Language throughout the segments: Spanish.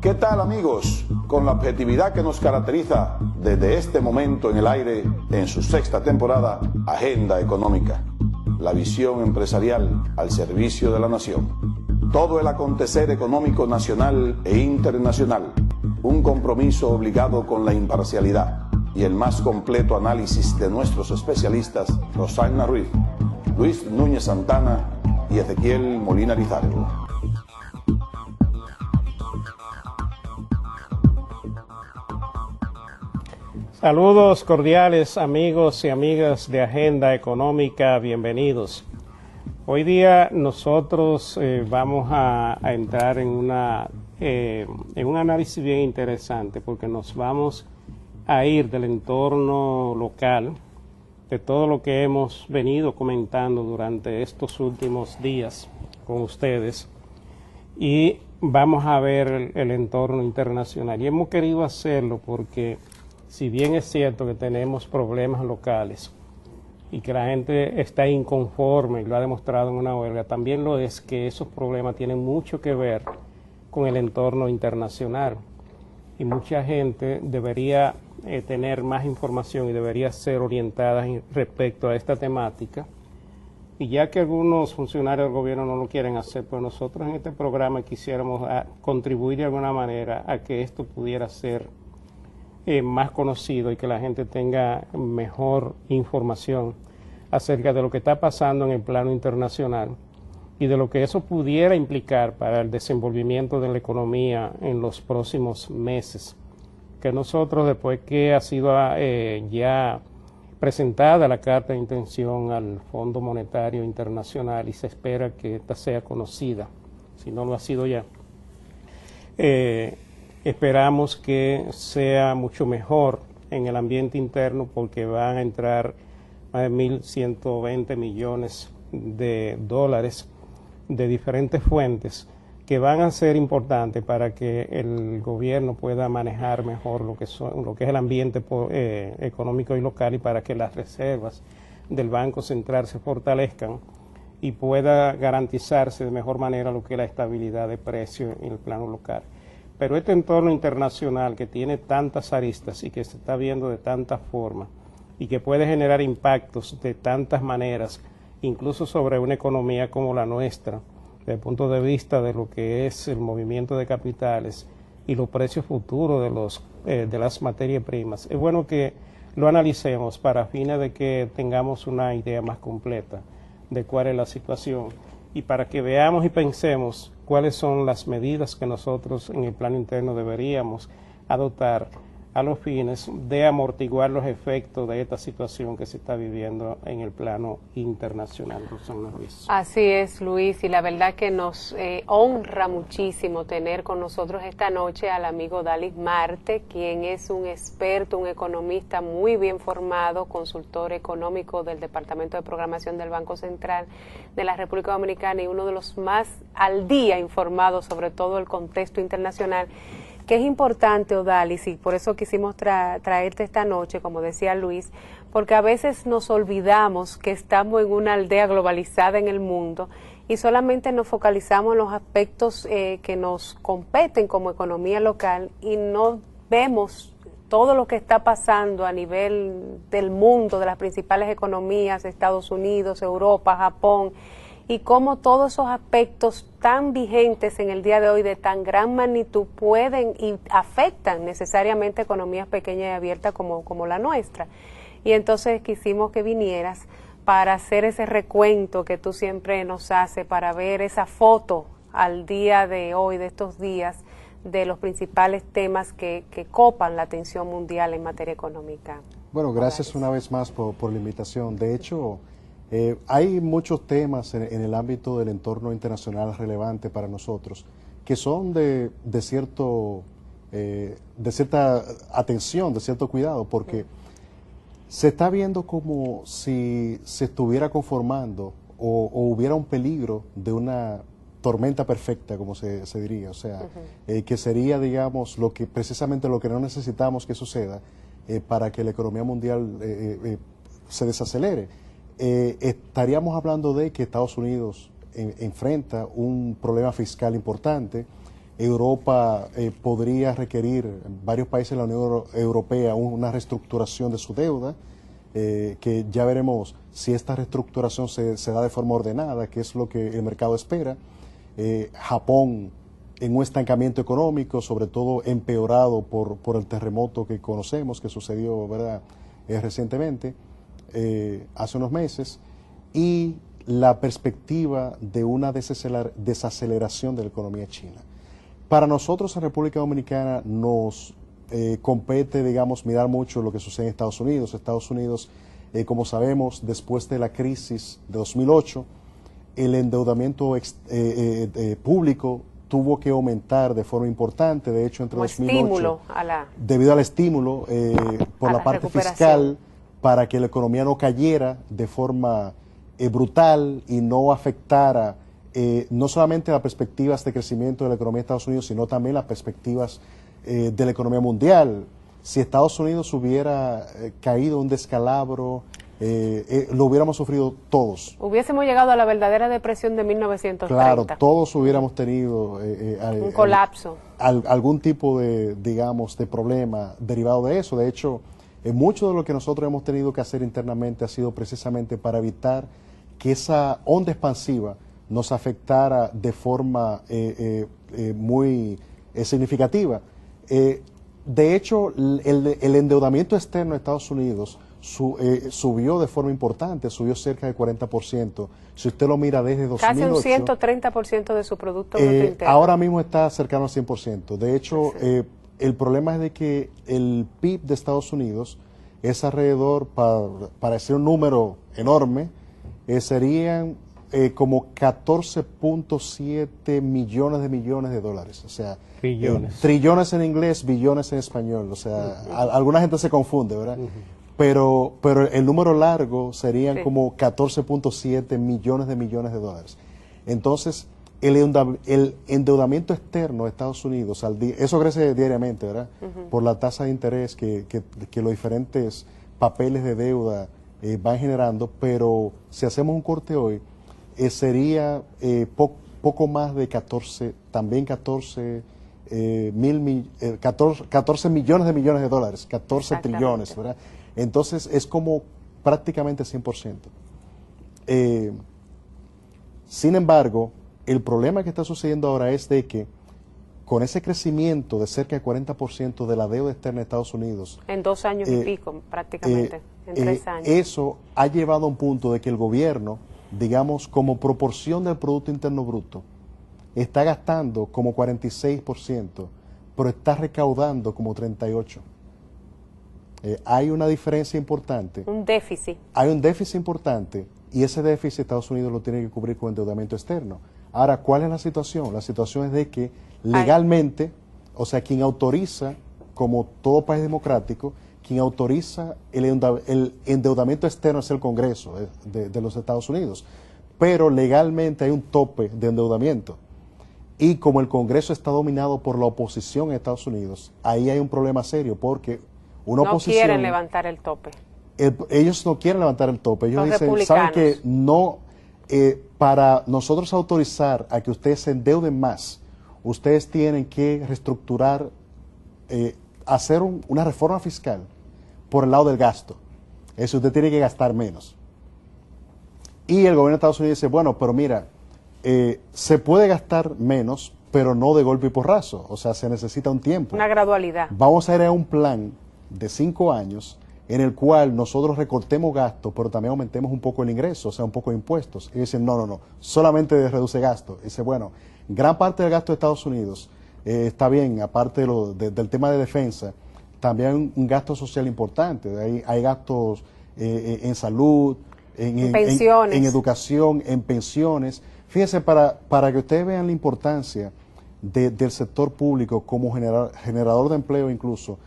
¿Qué tal, amigos? Con la objetividad que nos caracteriza desde este momento en el aire, en su sexta temporada, Agenda Económica. La visión empresarial al servicio de la nación. Todo el acontecer económico nacional e internacional. Un compromiso obligado con la imparcialidad y el más completo análisis de nuestros especialistas, Rosana Ruiz, Luis Núñez Santana y Ezequiel Molina Lizardo. Saludos cordiales, amigos y amigas de Agenda Económica, bienvenidos. Hoy día nosotros vamos a entrar en un análisis bien interesante, porque nos vamos a ir del entorno local, de todo lo que hemos venido comentando durante estos últimos días con ustedes, y vamos a ver el entorno internacional. Y hemos querido hacerlo porque, si bien es cierto que tenemos problemas locales y que la gente está inconforme y lo ha demostrado en una huelga, también lo es que esos problemas tienen mucho que ver con el entorno internacional. Y mucha gente debería tener más información y debería ser orientada respecto a esta temática. Y ya que algunos funcionarios del gobierno no lo quieren hacer, pues nosotros en este programa quisiéramos contribuir de alguna manera a que esto pudiera ser más conocido y que la gente tenga mejor información acerca de lo que está pasando en el plano internacional y de lo que eso pudiera implicar para el desenvolvimiento de la economía en los próximos meses. Que nosotros, después que ha sido ya presentada la carta de intención al Fondo Monetario Internacional y se espera que esta sea conocida, si no lo ha sido ya, esperamos que sea mucho mejor en el ambiente interno, porque van a entrar más de 1.120 millones de dólares de diferentes fuentes que van a ser importantes para que el gobierno pueda manejar mejor lo que es el ambiente económico y local, y para que las reservas del Banco Central se fortalezcan y pueda garantizarse de mejor manera lo que es la estabilidad de precios en el plano local. Pero este entorno internacional, que tiene tantas aristas y que se está viendo de tantas formas y que puede generar impactos de tantas maneras, incluso sobre una economía como la nuestra, desde el punto de vista de lo que es el movimiento de capitales y los precios futuros de las materias primas, es bueno que lo analicemos para fines de que tengamos una idea más completa de cuál es la situación, y para que veamos y pensemos cuáles son las medidas que nosotros en el plano interno deberíamos adoptar a los fines de amortiguar los efectos de esta situación que se está viviendo en el plano internacional. Rosana Ruiz. Así es, Luis, y la verdad que nos honra muchísimo tener con nosotros esta noche al amigo Dalis Marte, quien es un experto, un economista muy bien formado, consultor económico del Departamento de Programación del Banco Central de la República Dominicana y uno de los más al día informados sobre todo el contexto internacional, que es importante, Odalis, y por eso quisimos traerte esta noche, como decía Luis, porque a veces nos olvidamos que estamos en una aldea globalizada en el mundo y solamente nos focalizamos en los aspectos que nos competen como economía local y no vemos todo lo que está pasando a nivel del mundo, de las principales economías, Estados Unidos, Europa, Japón, y cómo todos esos aspectos tan vigentes en el día de hoy, de tan gran magnitud, pueden y afectan necesariamente economías pequeñas y abiertas como la nuestra. Y entonces quisimos que vinieras para hacer ese recuento que tú siempre nos haces, para ver esa foto al día de hoy, de estos días, de los principales temas que copan la atención mundial en materia económica. Bueno, gracias una vez más por la invitación. De hecho, hay muchos temas en el ámbito del entorno internacional relevante para nosotros que son de cierta atención, de cierto cuidado, porque se está viendo como si se estuviera conformando o hubiera un peligro de una tormenta perfecta, como se diría, o sea, que sería, digamos, precisamente lo que no necesitamos que suceda para que la economía mundial se desacelere. Estaríamos hablando de que Estados Unidos enfrenta un problema fiscal importante, Europa podría requerir, varios países de la Unión Europea, una reestructuración de su deuda, que ya veremos si esta reestructuración se da de forma ordenada, que es lo que el mercado espera. Japón en un estancamiento económico, sobre todo empeorado por el terremoto que conocemos, que sucedió, ¿verdad?, recientemente, hace unos meses, y la perspectiva de una desaceleración de la economía china. Para nosotros en República Dominicana nos compete, digamos, mirar mucho lo que sucede en Estados Unidos. Estados Unidos, como sabemos, después de la crisis de 2008, el endeudamiento público tuvo que aumentar de forma importante. De hecho, entre 2008, debido al estímulo por la parte fiscal, para que la economía no cayera de forma brutal y no afectara no solamente las perspectivas de crecimiento de la economía de Estados Unidos, sino también las perspectivas de la economía mundial. Si Estados Unidos hubiera caído un descalabro, lo hubiéramos sufrido todos. Hubiésemos llegado a la verdadera depresión de 1930. Claro, todos hubiéramos tenido un colapso. Algún tipo de, digamos, de problema derivado de eso. De hecho, mucho de lo que nosotros hemos tenido que hacer internamente ha sido precisamente para evitar que esa onda expansiva nos afectara de forma muy significativa. De hecho, el endeudamiento externo de Estados Unidos subió de forma importante, subió cerca del 40%. Si usted lo mira desde 2008... Casi un 130% de su Producto Bruto Interno. Ahora mismo está cercano al 100%. De hecho, sí, el problema es de que el PIB de Estados Unidos es alrededor, para decir un número enorme, serían como 14.7 millones de dólares. O sea, trillones en inglés, billones en español. O sea, alguna gente se confunde, ¿verdad? Pero el número largo serían como 14.7 millones de dólares. Entonces, el endeudamiento externo de Estados Unidos, eso crece diariamente, ¿verdad? Por la tasa de interés que los diferentes papeles de deuda van generando, pero si hacemos un corte hoy, sería poco más de 14 millones de dólares, 14 trillones, ¿verdad? Entonces es como prácticamente 100%. Sin embargo, el problema que está sucediendo ahora es de que con ese crecimiento de cerca del 40% de la deuda externa de Estados Unidos. En 2 años y pico, prácticamente, en 3 años. Eso ha llevado a un punto de que el gobierno, digamos, como proporción del Producto Interno Bruto, está gastando como 46%, pero está recaudando como 38%. Hay una diferencia importante. Un déficit. Hay un déficit importante y ese déficit Estados Unidos lo tiene que cubrir con endeudamiento externo. Ahora, ¿cuál es la situación? La situación es de que legalmente, o sea, quien autoriza, como todo país democrático, quien autoriza el endeudamiento externo es el Congreso de los Estados Unidos. Pero legalmente hay un tope de endeudamiento. Y como el Congreso está dominado por la oposición en Estados Unidos, ahí hay un problema serio porque una oposición... No quieren levantar el tope. Ellos no quieren levantar el tope. Ellos dicen, saben que no, para nosotros autorizar a que ustedes se endeuden más, ustedes tienen que reestructurar, hacer una reforma fiscal por el lado del gasto. Eso usted tiene que gastar menos. Y el gobierno de Estados Unidos dice, bueno, pero mira, se puede gastar menos, pero no de golpe y porrazo. O sea, se necesita un tiempo. Una gradualidad. Vamos a ir a un plan de 5 años en el cual nosotros recortemos gastos, pero también aumentemos un poco el ingreso, o sea, un poco de impuestos. Y dicen, no, solamente reduce gasto. Y dice, bueno, gran parte del gasto de Estados Unidos está bien, aparte del tema de defensa, también un gasto social importante. Hay gastos en salud, en pensiones, en educación, en pensiones. Fíjense, para que ustedes vean la importancia del sector público como generador de empleo incluso,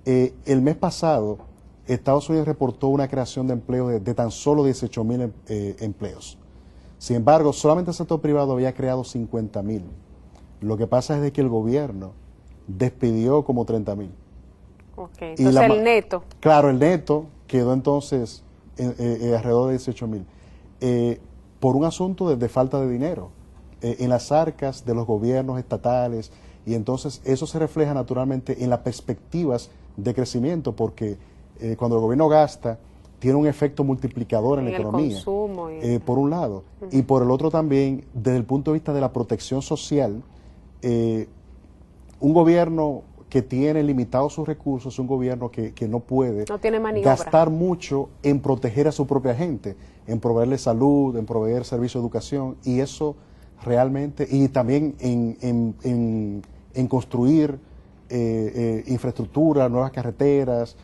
el mes pasado Estados Unidos reportó una creación de empleo de tan solo 18,000 empleos. Sin embargo, solamente el sector privado había creado 50,000. Lo que pasa es de que el gobierno despidió como 30,000. Okay. Entonces el neto. Claro, el neto quedó entonces alrededor de 18,000. Por un asunto de falta de dinero en las arcas de los gobiernos estatales Y entonces eso se refleja naturalmente en las perspectivas de crecimiento, porque cuando el gobierno gasta, tiene un efecto multiplicador en la economía, consumo por un lado, y por el otro también, desde el punto de vista de la protección social, un gobierno que tiene limitados sus recursos es un gobierno que no puede gastar mucho en proteger a su propia gente, en proveerle salud, en proveer servicio de educación, y eso realmente, y también en construir infraestructura, nuevas carreteras,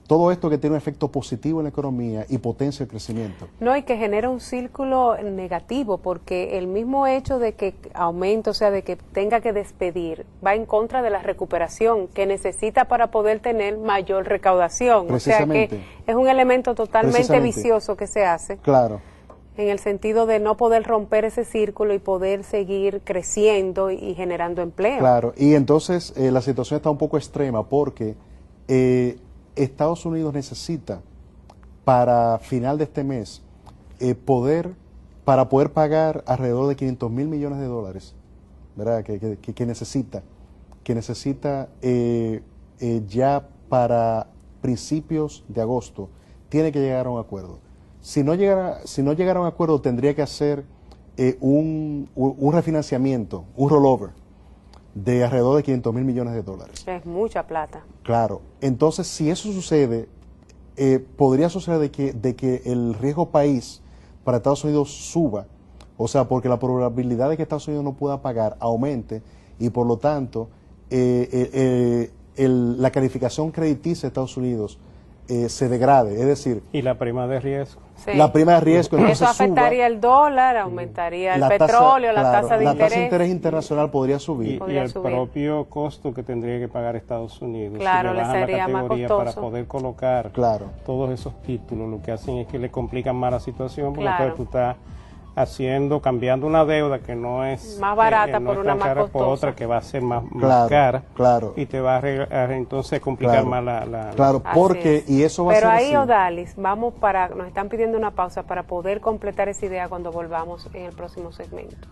todo esto que tiene un efecto positivo en la economía y potencia el crecimiento. No, y que genera un círculo negativo, porque el mismo hecho de que aumente, o sea, de que tenga que despedir, va en contra de la recuperación que necesita para poder tener mayor recaudación. O sea que es un elemento totalmente vicioso que se hace. Claro. En el sentido de no poder romper ese círculo y poder seguir creciendo y generando empleo. Claro, y entonces la situación está un poco extrema porque Estados Unidos necesita para final de este mes para poder pagar alrededor de 500 mil millones de dólares, ¿verdad? Que necesita ya para principios de agosto, tiene que llegar a un acuerdo. Si no llegara a un acuerdo, tendría que hacer un refinanciamiento, un rollover de alrededor de 500 mil millones de dólares. Es mucha plata. Claro. Entonces, si eso sucede, podría suceder de que el riesgo país para Estados Unidos suba, o sea, porque la probabilidad de que Estados Unidos no pueda pagar aumente, y por lo tanto, la calificación crediticia de Estados Unidos se degrade, es decir... Y la prima de riesgo. Sí. La prima de riesgo eso afectaría el dólar, aumentaría el petróleo, la tasa de interés. La tasa de interés internacional podría subir. Y el propio costo que tendría que pagar Estados Unidos. Claro, si le le sería la más costoso. para poder colocar todos esos títulos, lo que hacen es que le complican más la situación, porque entonces tú estás cambiando una deuda que no es más barata no por una más costosa, por otra que va a ser más cara, y te va a entonces complicar más la claro, porque y eso va pero a ser ahí, Odalis, nos están pidiendo una pausa para poder completar esa idea cuando volvamos en el próximo segmento.